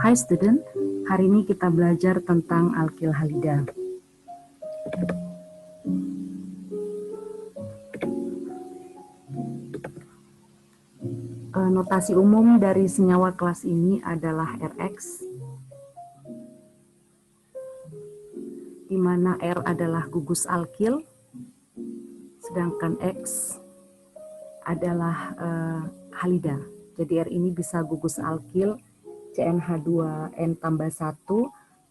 Hai student, hari ini kita belajar tentang alkil halida. Notasi umum dari senyawa kelas ini adalah Rx, di mana R adalah gugus alkil, sedangkan X adalah halida. Jadi R ini bisa gugus alkil CnH2n tambah 1,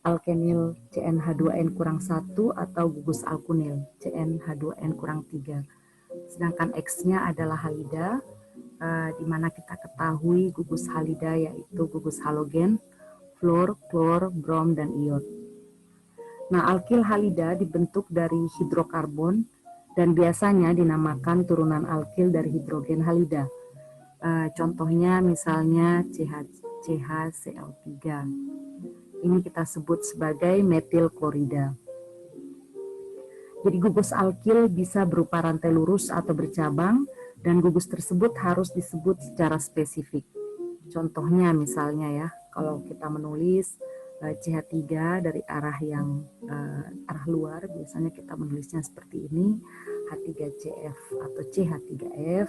alkenil CnH2n kurang 1, atau gugus alkunil CnH2n kurang 3. Sedangkan X-nya adalah halida, di mana kita ketahui gugus halida yaitu gugus halogen, fluor, klor, brom, dan iod. Nah, alkil halida dibentuk dari hidrokarbon dan biasanya dinamakan turunan alkil dari hidrogen halida. Contohnya misalnya CHCl3. Ini kita sebut sebagai metil klorida. Jadi gugus alkil bisa berupa rantai lurus atau bercabang, dan gugus tersebut harus disebut secara spesifik. Contohnya misalnya ya, kalau kita menulis CH3 dari arah arah luar, biasanya kita menulisnya seperti ini, H3CF atau CH3F.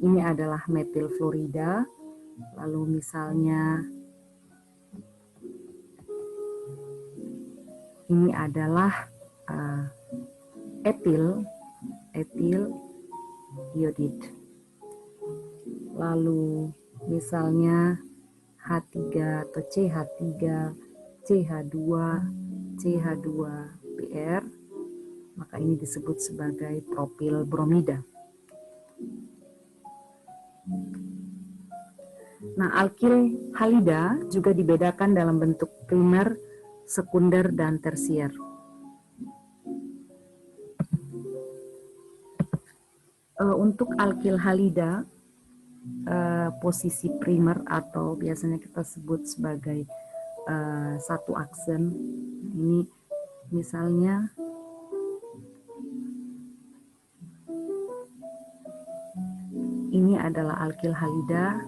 Ini adalah metil fluorida. Lalu misalnya ini adalah etil iodid. Lalu misalnya H3 atau CH3, CH2, CH2Br, maka ini disebut sebagai propil bromida. Nah, alkil halida juga dibedakan dalam bentuk primer, sekunder, dan tersier. Untuk alkil halida, posisi primer atau biasanya kita sebut sebagai satu aksen. Ini misalnya ini adalah alkil halida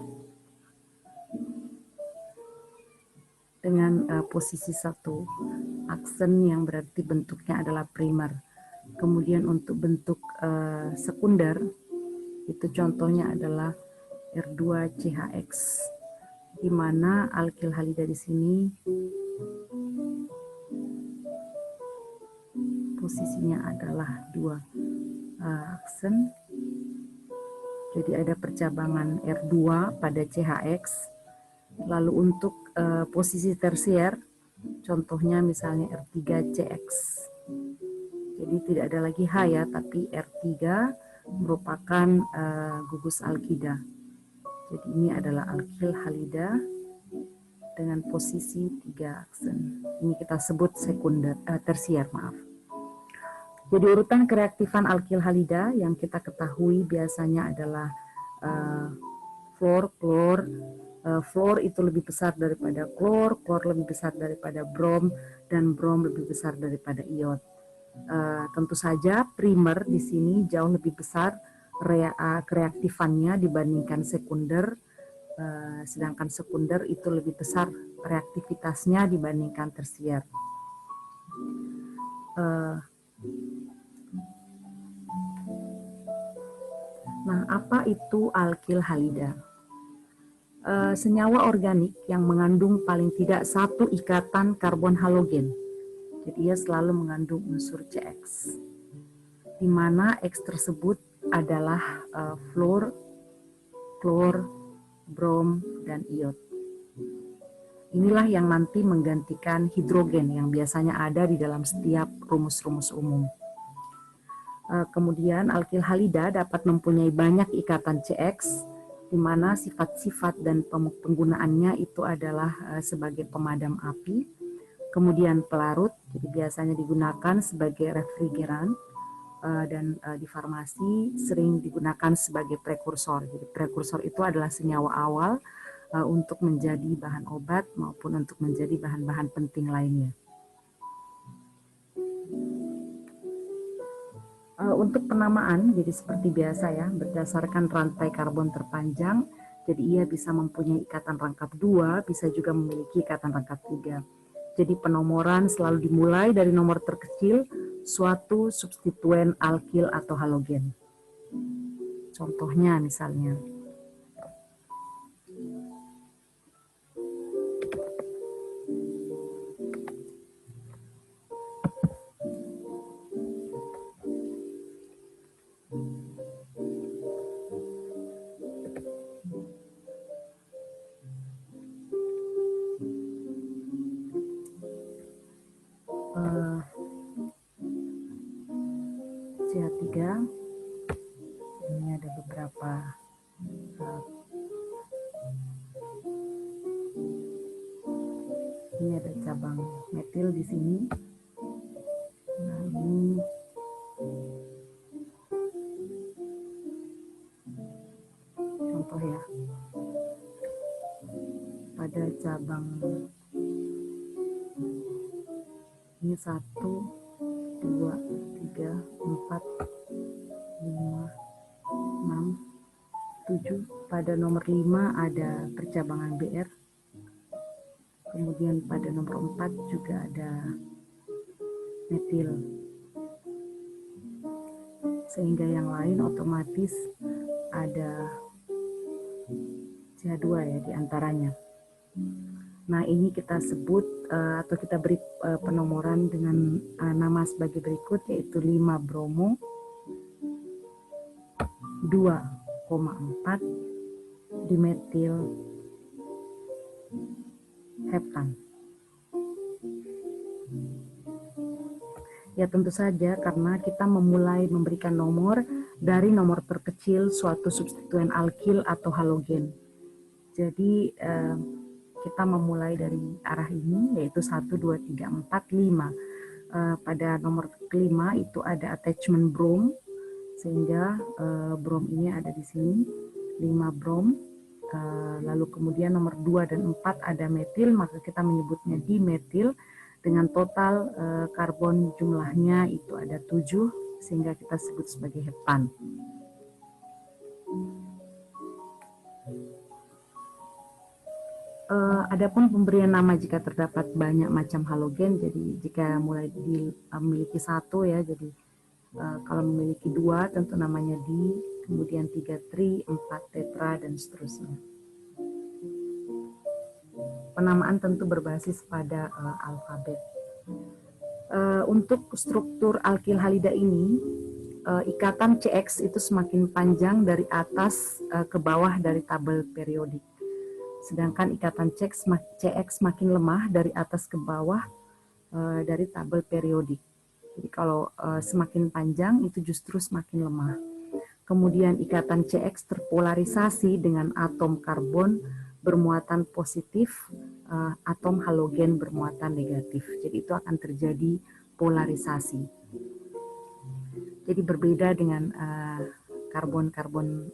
dengan posisi satu aksen yang berarti bentuknya adalah primer. Kemudian untuk bentuk sekunder, itu contohnya adalah R2CHX, di mana alkil halida di sini posisinya adalah dua aksen. Jadi ada percabangan R2 pada CHX. Lalu untuk posisi tersier, contohnya misalnya R3CX. Jadi tidak ada lagi H ya, tapi R3 merupakan gugus alkida. Jadi ini adalah alkil halida dengan posisi 3 aksen. Ini kita sebut sekunder, tersier, maaf. Jadi urutan kereaktifan alkil halida yang kita ketahui biasanya adalah fluor, klor. Fluor itu lebih besar daripada klor, klor lebih besar daripada brom, dan brom lebih besar daripada iod. Tentu saja primer di sini jauh lebih besar kereaktifannya dibandingkan sekunder, sedangkan sekunder itu lebih besar reaktivitasnya dibandingkan tersier. Nah, apa itu alkil halida? Senyawa organik yang mengandung paling tidak satu ikatan karbon halogen. Jadi ia selalu mengandung unsur CX, di mana X tersebut adalah fluor, klor, brom, dan iod. Inilah yang nanti menggantikan hidrogen yang biasanya ada di dalam setiap rumus-rumus umum. Kemudian alkil halida dapat mempunyai banyak ikatan CX, di mana sifat-sifat dan penggunaannya itu adalah sebagai pemadam api, kemudian pelarut, jadi biasanya digunakan sebagai refrigeran, dan di farmasi sering digunakan sebagai prekursor. Jadi prekursor itu adalah senyawa awal untuk menjadi bahan obat maupun untuk menjadi bahan-bahan penting lainnya. Untuk penamaan, jadi seperti biasa ya, berdasarkan rantai karbon terpanjang, jadi ia bisa mempunyai ikatan rangkap 2, bisa juga memiliki ikatan rangkap 3. Jadi penomoran selalu dimulai dari nomor terkecil suatu substituen alkil atau halogen. Contohnya misalnya, CH3, ini ada beberapa ini ada cabang metil di sini. Nah, ini contoh ya. Pada cabang ini 1, 2, 3, 4, 5, 6, 7. Pada nomor 5 ada percabangan BR. Kemudian pada nomor 4 juga ada metil. Sehingga yang lain otomatis ada CH2 ya diantaranya. Nah, ini kita sebut atau kita beri penomoran dengan nama sebagai berikut, yaitu 5 bromo 2,4 dimetil heptan. Ya tentu saja karena kita memulai memberikan nomor dari nomor terkecil suatu substituen alkil atau halogen. Jadi kita memulai dari arah ini, yaitu 1, 2, 3, 4, 5. Pada nomor kelima itu ada attachment brom, sehingga brom ini ada di sini, 5 brom. Lalu kemudian nomor 2 dan 4 ada metil, maka kita menyebutnya dimetil, dengan total karbon jumlahnya itu ada 7, sehingga kita sebut sebagai heptan. Adapun pemberian nama jika terdapat banyak macam halogen, jadi jika mulai memiliki 1 ya, jadi kalau memiliki 2 tentu namanya di, kemudian 3 tri, 4 tetra, dan seterusnya. Penamaan tentu berbasis pada alfabet. Untuk struktur alkil halida ini, ikatan CX itu semakin panjang dari atas ke bawah dari tabel periodik. Sedangkan ikatan CX makin lemah dari atas ke bawah dari tabel periodik. Jadi kalau semakin panjang itu justru semakin lemah. Kemudian ikatan CX terpolarisasi dengan atom karbon bermuatan positif, atom halogen bermuatan negatif. Jadi itu akan terjadi polarisasi. Jadi berbeda dengan karbon-karbon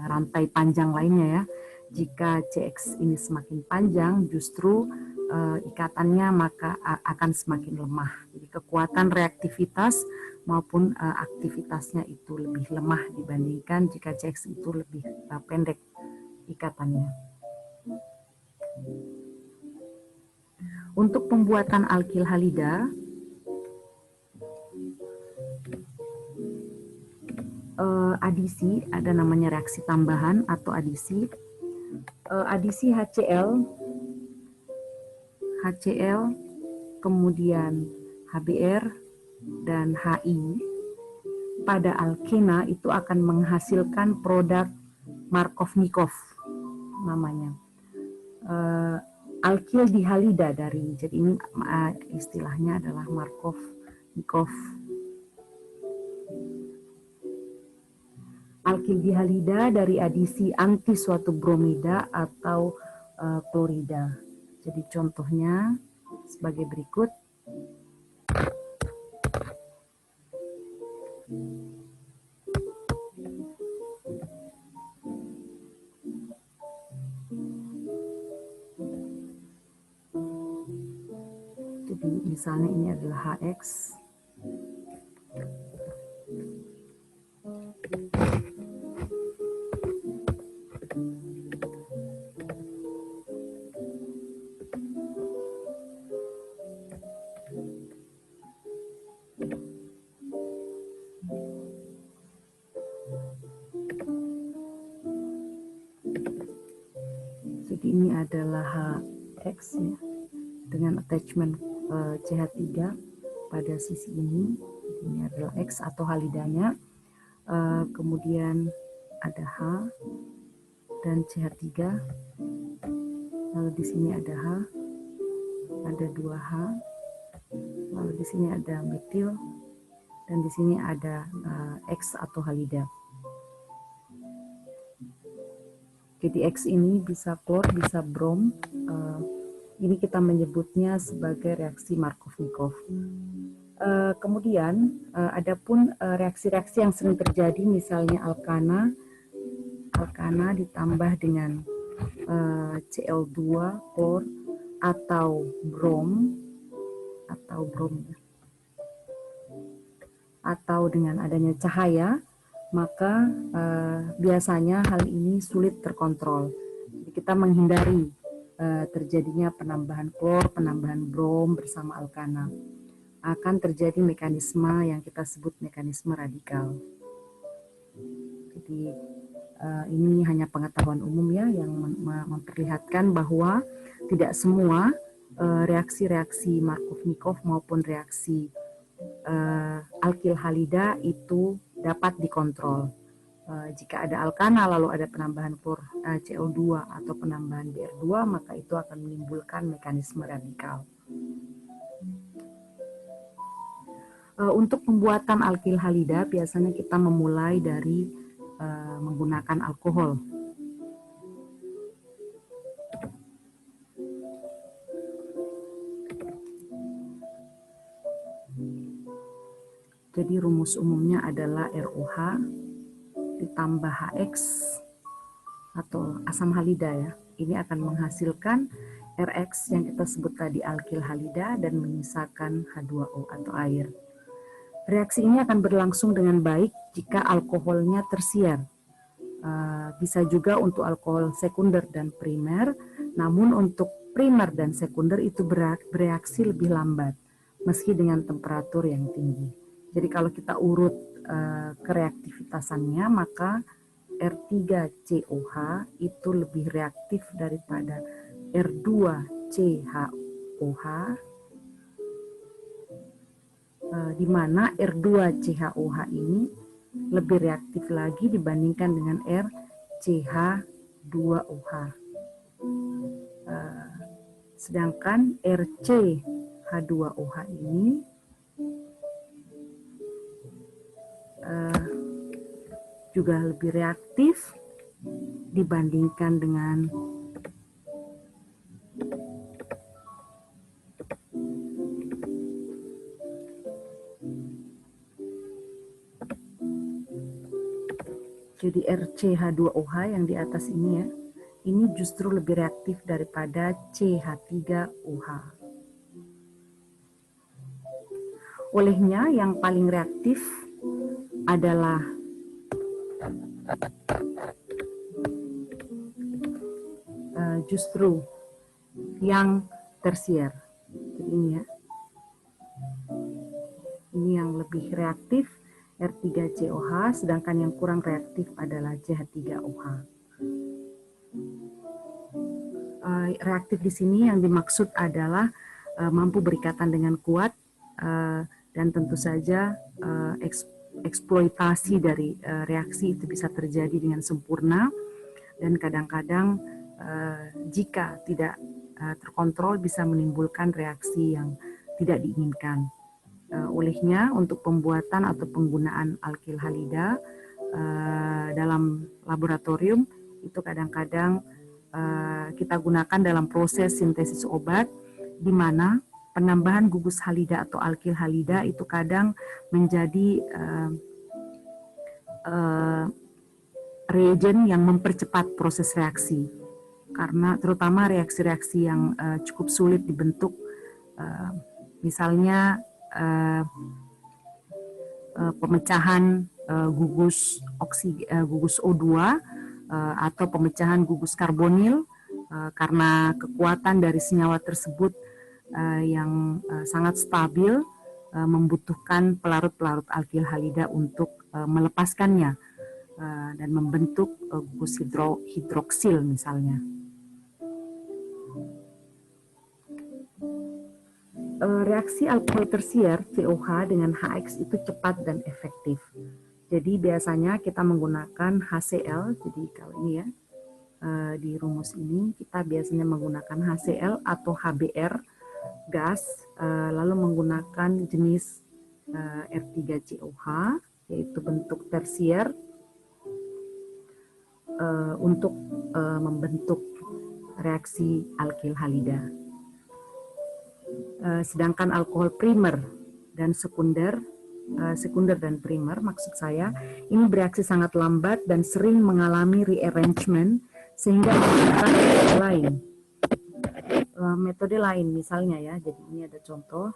rantai panjang lainnya ya. Jika CX ini semakin panjang, justru ikatannya maka akan semakin lemah. Jadi kekuatan reaktivitas maupun aktivitasnya itu lebih lemah dibandingkan jika CX itu lebih pendek ikatannya. Untuk pembuatan alkil halida, adisi, ada namanya reaksi tambahan atau adisi. Adisi HCl, kemudian HBr, dan HI pada alkena itu akan menghasilkan produk Markovnikov namanya. Alkil dihalida dari, jadi ini istilahnya adalah Markovnikov. Alkil dihalida dari adisi anti suatu bromida atau klorida. Jadi contohnya sebagai berikut. Jadi misalnya ini adalah HX. adalah HX ya, dengan attachment CH3 pada sisi ini. Ini adalah X atau halidanya. Kemudian ada H dan CH3. Lalu di sini ada H, ada 2H. Lalu di sini ada metil dan di sini ada X atau halida. Jadi X ini bisa klor, bisa brom. Ini kita menyebutnya sebagai reaksi Markovnikov. Kemudian adapun reaksi-reaksi yang sering terjadi, misalnya alkana ditambah dengan Cl2 klor atau brom atau dengan adanya cahaya, maka biasanya hal ini sulit terkontrol. Jadi kita menghindari terjadinya penambahan klor, penambahan brom bersama alkana. Akan terjadi mekanisme yang kita sebut mekanisme radikal. Jadi ini hanya pengetahuan umum ya, yang memperlihatkan bahwa tidak semua reaksi-reaksi Markovnikov maupun reaksi alkil halida itu dapat dikontrol. Jika ada alkana lalu ada penambahan klor Cl2 atau penambahan Br2, maka itu akan menimbulkan mekanisme radikal. Untuk pembuatan alkil halida biasanya kita memulai dari menggunakan alkohol. Jadi rumus umumnya adalah ROH ditambah HX atau asam halida ya. Ini akan menghasilkan RX yang kita sebut tadi alkil halida dan menyisakan H2O atau air. Reaksi ini akan berlangsung dengan baik jika alkoholnya tersier. Bisa juga untuk alkohol sekunder dan primer, namun untuk primer dan sekunder itu bereaksi lebih lambat, meski dengan temperatur yang tinggi. Jadi kalau kita urut kereaktivitasannya, maka R3COH itu lebih reaktif daripada R2CHOH, di mana R2CHOH ini lebih reaktif lagi dibandingkan dengan RCH2OH. Sedangkan RCH2OH ini juga lebih reaktif dibandingkan dengan jadi RCH2OH yang di atas ini ya, ini justru lebih reaktif daripada CH3OH. Olehnya yang paling reaktif adalah justru yang tersier. Jadi ini ya, ini yang lebih reaktif R3COH, sedangkan yang kurang reaktif adalah CH3OH. Reaktif di sini yang dimaksud adalah mampu berikatan dengan kuat dan tentu saja eksploitasi dari reaksi itu bisa terjadi dengan sempurna, dan kadang-kadang jika tidak terkontrol bisa menimbulkan reaksi yang tidak diinginkan. Olehnya untuk pembuatan atau penggunaan alkil halida dalam laboratorium itu kadang-kadang kita gunakan dalam proses sintesis obat, di mana penambahan gugus halida atau alkil halida itu kadang menjadi reagen yang mempercepat proses reaksi, karena terutama reaksi-reaksi yang cukup sulit dibentuk, misalnya pemecahan gugus O2 atau pemecahan gugus karbonil, karena kekuatan dari senyawa tersebut yang sangat stabil membutuhkan pelarut-pelarut alkil halida untuk melepaskannya dan membentuk gugus hidroksil misalnya. reaksi alkohol tersier COH dengan HX itu cepat dan efektif. Jadi biasanya kita menggunakan HCl, jadi kalau ini ya, di rumus ini kita biasanya menggunakan HCl atau HBr gas, lalu menggunakan jenis R3COH, yaitu bentuk tersier, untuk membentuk reaksi alkil halida. Sedangkan alkohol primer dan sekunder dan primer, maksud saya, ini bereaksi sangat lambat dan sering mengalami rearrangement sehingga menggunakan metode lain misalnya ya. Jadi ini ada contoh.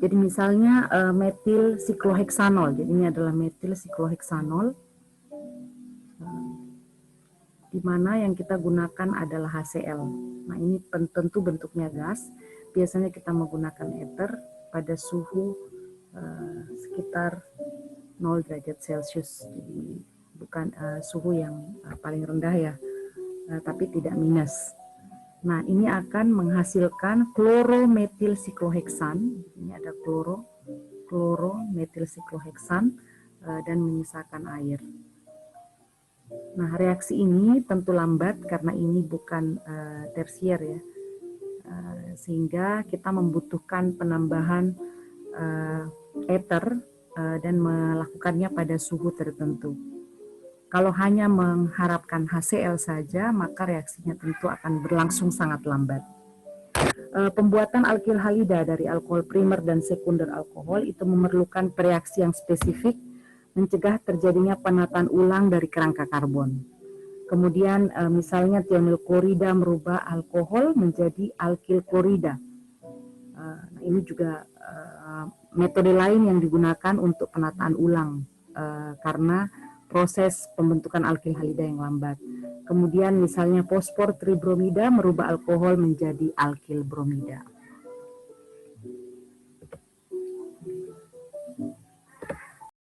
Jadi misalnya metil sikloheksanol. Jadi ini adalah metil sikloheksanol, di mana yang kita gunakan adalah HCl. Nah ini tentu bentuknya gas. Biasanya kita menggunakan ether pada suhu sekitar 0 derajat Celcius. Jadi bukan suhu yang paling rendah ya, tapi tidak minus. Nah, ini akan menghasilkan klorometilsikloheksan. Ini ada klorometilsikloheksan dan menyisakan air. Nah, reaksi ini tentu lambat karena ini bukan tersier ya. Sehingga kita membutuhkan penambahan ether dan melakukannya pada suhu tertentu. Kalau hanya mengharapkan HCl saja, maka reaksinya tentu akan berlangsung sangat lambat. Pembuatan alkil halida dari alkohol primer dan sekunder alkohol itu memerlukan reaksi yang spesifik, mencegah terjadinya penataan ulang dari kerangka karbon. Kemudian misalnya tionil klorida merubah alkohol menjadi alkil klorida. Nah, ini juga metode lain yang digunakan untuk penataan ulang karena proses pembentukan alkil halida yang lambat. Kemudian misalnya fosfor tribromida merubah alkohol menjadi alkil bromida.